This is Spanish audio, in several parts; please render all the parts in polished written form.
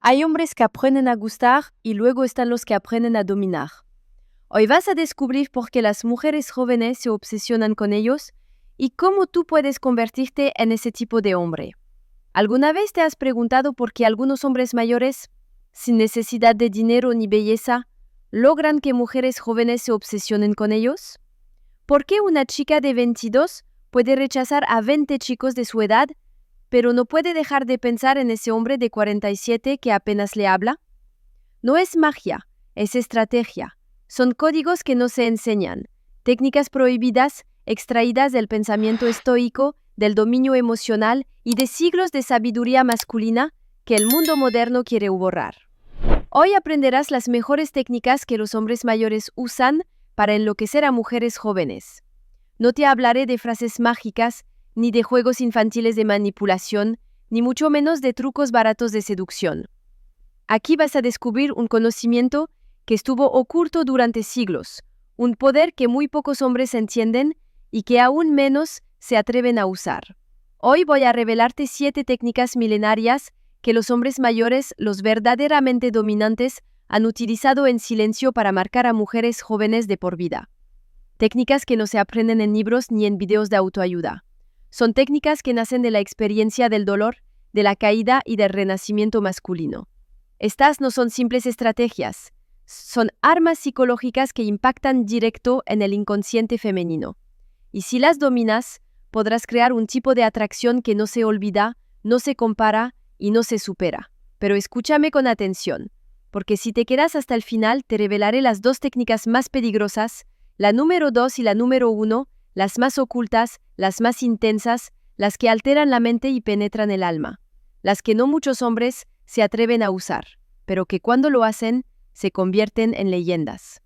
Hay hombres que aprenden a gustar y luego están los que aprenden a dominar. Hoy vas a descubrir por qué las mujeres jóvenes se obsesionan con ellos y cómo tú puedes convertirte en ese tipo de hombre. ¿Alguna vez te has preguntado por qué algunos hombres mayores, sin necesidad de dinero ni belleza, logran que mujeres jóvenes se obsesionen con ellos? ¿Por qué una chica de 22 puede rechazar a 20 chicos de su edad, pero no puede dejar de pensar en ese hombre de 47 que apenas le habla? No es magia, es estrategia. Son códigos que no se enseñan, técnicas prohibidas, extraídas del pensamiento estoico, del dominio emocional y de siglos de sabiduría masculina que el mundo moderno quiere borrar. Hoy aprenderás las mejores técnicas que los hombres mayores usan para enloquecer a mujeres jóvenes. No te hablaré de frases mágicas, ni de juegos infantiles de manipulación, ni mucho menos de trucos baratos de seducción. Aquí vas a descubrir un conocimiento que estuvo oculto durante siglos, un poder que muy pocos hombres entienden y que aún menos se atreven a usar. Hoy voy a revelarte 7 técnicas milenarias que los hombres mayores, los verdaderamente dominantes, han utilizado en silencio para marcar a mujeres jóvenes de por vida. Técnicas que no se aprenden en libros ni en videos de autoayuda. Son técnicas que nacen de la experiencia del dolor, de la caída y del renacimiento masculino. Estas no son simples estrategias, son armas psicológicas que impactan directo en el inconsciente femenino. Y si las dominas, podrás crear un tipo de atracción que no se olvida, no se compara y no se supera. Pero escúchame con atención, porque si te quedas hasta el final, te revelaré las 2 técnicas más peligrosas, la número 2 y la número 1, las más ocultas, las más intensas, las que alteran la mente y penetran el alma, las que no muchos hombres se atreven a usar, pero que cuando lo hacen, se convierten en leyendas.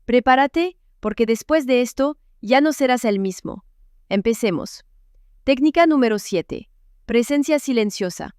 Prepárate, porque después de esto, ya no serás el mismo. Empecemos. Técnica número 7. Presencia silenciosa.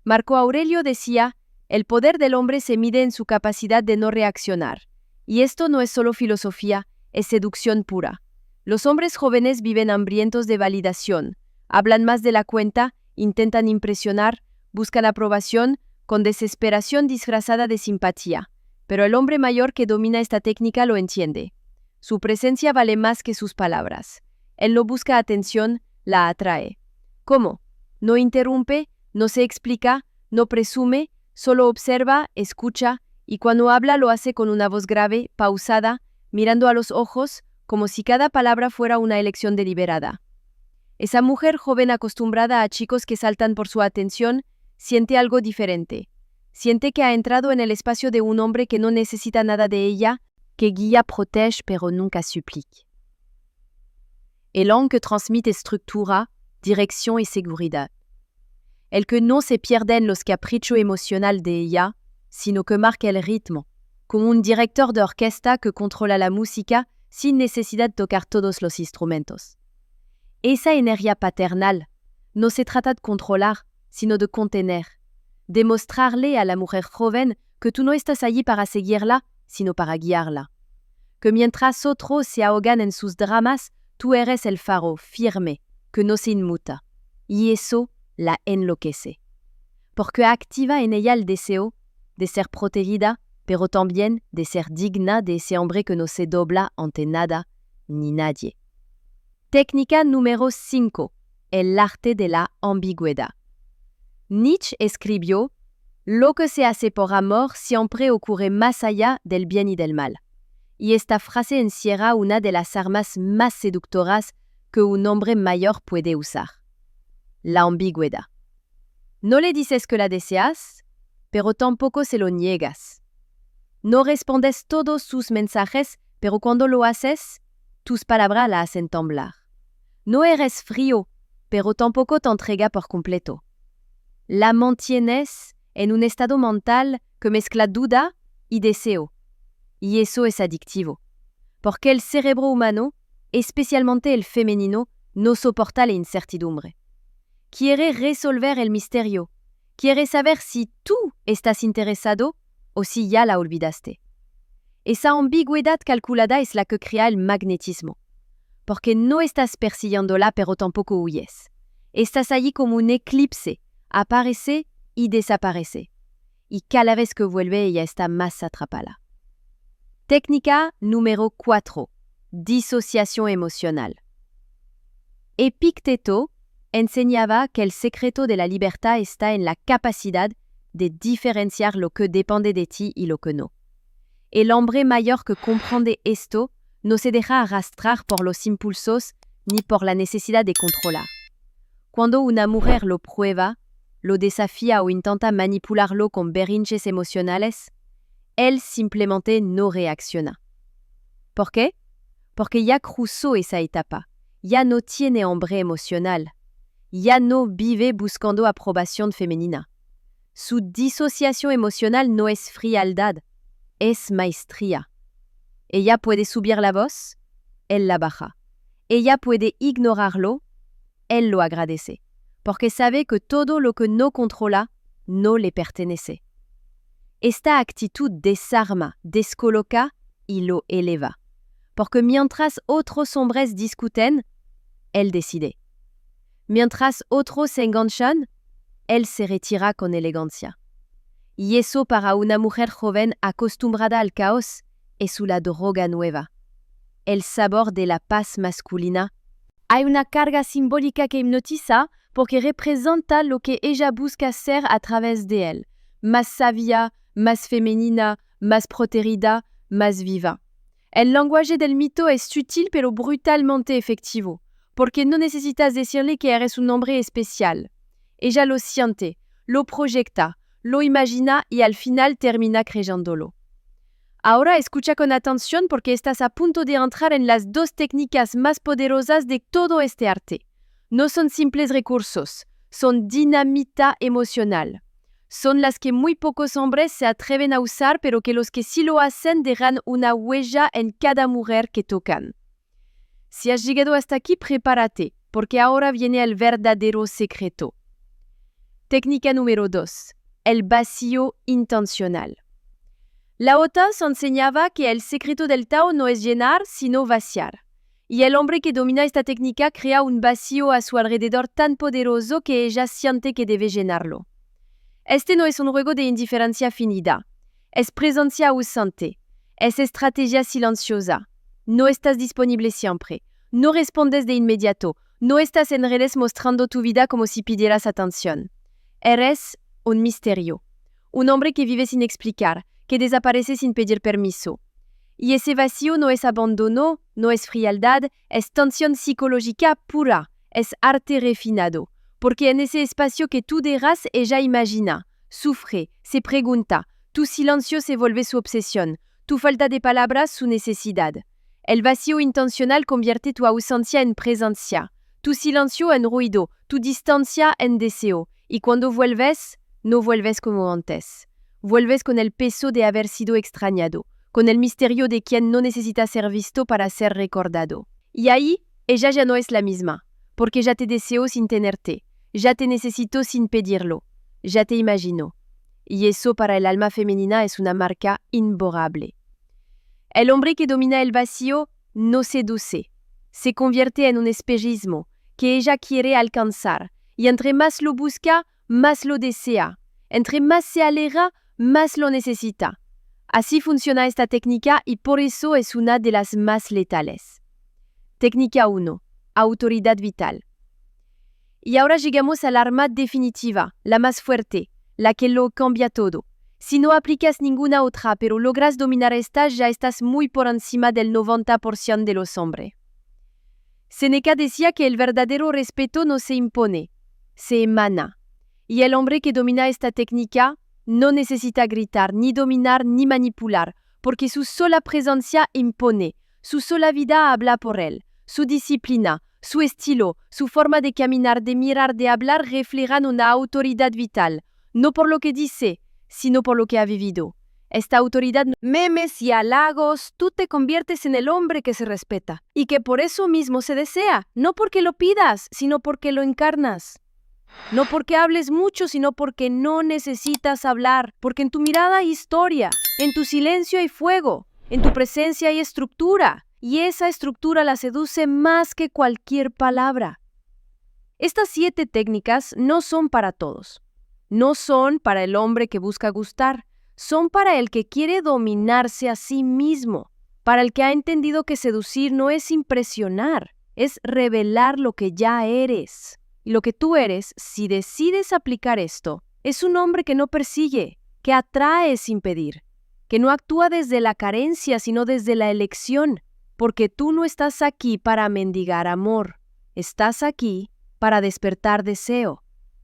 Marco Aurelio decía, el poder del hombre se mide en su capacidad de no reaccionar. Y esto no es solo filosofía, es seducción pura. Los hombres jóvenes viven hambrientos de validación, hablan más de la cuenta, intentan impresionar, buscan aprobación, con desesperación disfrazada de simpatía. Pero el hombre mayor que domina esta técnica lo entiende. Su presencia vale más que sus palabras. Él no busca atención, la atrae. ¿Cómo? No interrumpe, no se explica, no presume, solo observa, escucha, y cuando habla lo hace con una voz grave, pausada, mirando a los ojos, como si cada palabra fuera una elección deliberada. Esa mujer joven acostumbrada a chicos que saltan por su atención, siente algo diferente. Siente que ha entrado en el espacio de un hombre que no necesita nada de ella, que guía, protège, pero nunca supplique. Élan que transmite estructura, dirección y seguridad. El que no se pierde en los caprichos emocionales de ella, sino que marca el ritmo, como un director de orquesta que controla la música sin necesidad de tocar todos los instrumentos. Esa energía paternal no se trata de controlar, sino de contener, de mostrarle a la mujer joven que tú no estás allí para seguirla, sino para guiarla. Que mientras otros se ahogan en sus dramas, tú eres el faro firme, que no se inmuta. Y eso la enloquece. Porque activa en ella el deseo de ser protegida, pero también de ser digna de ese hombre que no se dobla ante nada ni nadie. Técnica número 5. El arte de la ambigüedad. Nietzsche escribió, lo que se hace por amor siempre ocurre más allá del bien y del mal. Y esta frase encierra una de las armas más seductoras que un hombre mayor puede usar. La ambigüedad. No le dices que la deseas, pero tampoco se lo niegas. No respondes todos sus mensajes, pero cuando lo haces, tus palabras la hacen temblar. No eres frío, pero tampoco te entrega por completo. La mantienes en un estado mental que mezcla duda y deseo. Y eso es adictivo. Porque el cerebro humano, especialmente el femenino, no soporta la incertidumbre. Quiere resolver el misterio. Quiere saber si tú estás interesado o si ya la olvidaste. Esa ambigüedad calculada es la que crea el magnetismo. Porque no estás persiguiéndola, pero tampoco huyes. Estás allí como un eclipse, aparece y desaparece. y cada vez que vuelve ella está más atrapada. Técnica número 4. Disociación emocional. Epicteto enseñaba que el secreto de la libertad está en la capacidad de diferenciar lo que depende de ti y lo que no. El hombre mayor que comprende esto no se deja arrastrar por los impulsos ni por la necesidad de controlar. Cuando una mujer lo prueba, lo desafía o intenta manipularlo con berrinches emocionales, él simplemente no reacciona. ¿Por qué? Porque ya cruzó esa etapa, ya no tiene hambre emocional, ya no vive buscando aprobación femenina. Su disociación emocional no es frialdad, es maestría. Ella puede subir la voz, él la baja. Ella puede ignorarlo, él lo agradece, porque sabe que todo lo que no controla no le pertenece. Esta actitud desarma, descoloca y lo eleva, porque mientras otros hombres discuten, él decide. Mientras otros se enganchan, él se retira con elegancia. Y eso para una mujer joven acostumbrada al caos es una droga nueva. El sabor de la paz masculina. Hay una carga simbólica que hipnotiza porque representa lo que ella busca ser a través de él. Más sabia, más femenina, más protegida, más viva. El lenguaje del mito es sutil pero brutalmente efectivo, porque no necesitas decirle que eres un hombre especial. Ella lo siente, lo proyecta, lo imagina y al final termina creyéndolo. Ahora escucha con atención porque estás a punto de entrar en las dos técnicas más poderosas de todo este arte. No son simples recursos, son dinamita emocional. Son las que muy pocos hombres se atreven a usar, pero que los que sí lo hacen dejan una huella en cada mujer que tocan. Si has llegado hasta aquí, prepárate, porque ahora viene el verdadero secreto. Técnica número 2. El vacío intencional. Lao Tzu enseñaba que el secreto del Tao no es llenar, sino vaciar. Y el hombre que domina esta técnica crea un vacío a su alrededor tan poderoso que ella siente que debe llenarlo. Este no es un juego de indiferencia finida. Es presencia ausente. Es estrategia silenciosa. No estás disponible siempre. No respondes de inmediato. No estás en redes mostrando tu vida como si pidieras atención. Eres un misterio. Un hombre que vive sin explicar, que desaparece sin pedir permiso. Y ese vacío no es abandono, no es frialdad, es tensión psicológica pura, es arte refinado. Porque en ese espacio que tú dejas, ella imagina, sufre, se pregunta, tu silencio se vuelve su obsesión, tu falta de palabras su necesidad. El vacío intencional convierte tu ausencia en presencia, tu silencio en ruido, tu distancia en deseo. Y cuando vuelves, no vuelves como antes. Vuelves con el peso de haber sido extrañado, con el misterio de quien no necesita ser visto para ser recordado. Y ahí, ella ya no es la misma, porque ya te deseo sin tenerte, ya te necesito sin pedirlo, ya te imagino. Y eso para el alma femenina es una marca imborrable. El hombre que domina el vacío no seduce, se convierte en un espejismo que ella quiere alcanzar, y entre más lo busca, más lo desea. Entre más se aleja, más lo necesita. Así funciona esta técnica y por eso es una de las más letales. Técnica 1. Autoridad vital. Y ahora llegamos al arma definitiva, la más fuerte, la que lo cambia todo. Si no aplicas ninguna otra, pero logras dominar esta, ya estás muy por encima del 90% de los hombres. Seneca decía que el verdadero respeto no se impone, se emana. Y el hombre que domina esta técnica no necesita gritar, ni dominar, ni manipular, porque su sola presencia impone, su sola vida habla por él, su disciplina, su estilo, su forma de caminar, de mirar, de hablar reflejan una autoridad vital, no por lo que dice, sino por lo que ha vivido. Esta autoridad, memes y halagos, tú te conviertes en el hombre que se respeta y que por eso mismo se desea, no porque lo pidas, sino porque lo encarnas. No porque hables mucho, sino porque no necesitas hablar, porque en tu mirada hay historia, en tu silencio hay fuego, en tu presencia hay estructura, y esa estructura la seduce más que cualquier palabra. Estas 7 técnicas no son para todos. No son para el hombre que busca gustar, son para el que quiere dominarse a sí mismo, para el que ha entendido que seducir no es impresionar, es revelar lo que ya eres. Y lo que tú eres, si decides aplicar esto, es un hombre que no persigue, que atrae sin pedir, que no actúa desde la carencia, sino desde la elección, porque tú no estás aquí para mendigar amor, estás aquí para despertar deseo.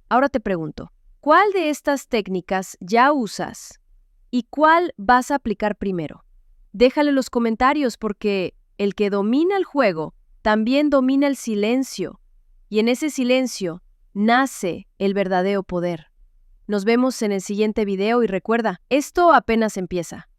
Ahora te pregunto, ¿cuál de estas técnicas ya usas y cuál vas a aplicar primero? Déjale en los comentarios porque el que domina el juego también domina el silencio, y en ese silencio nace el verdadero poder. Nos vemos en el siguiente video y recuerda, esto apenas empieza.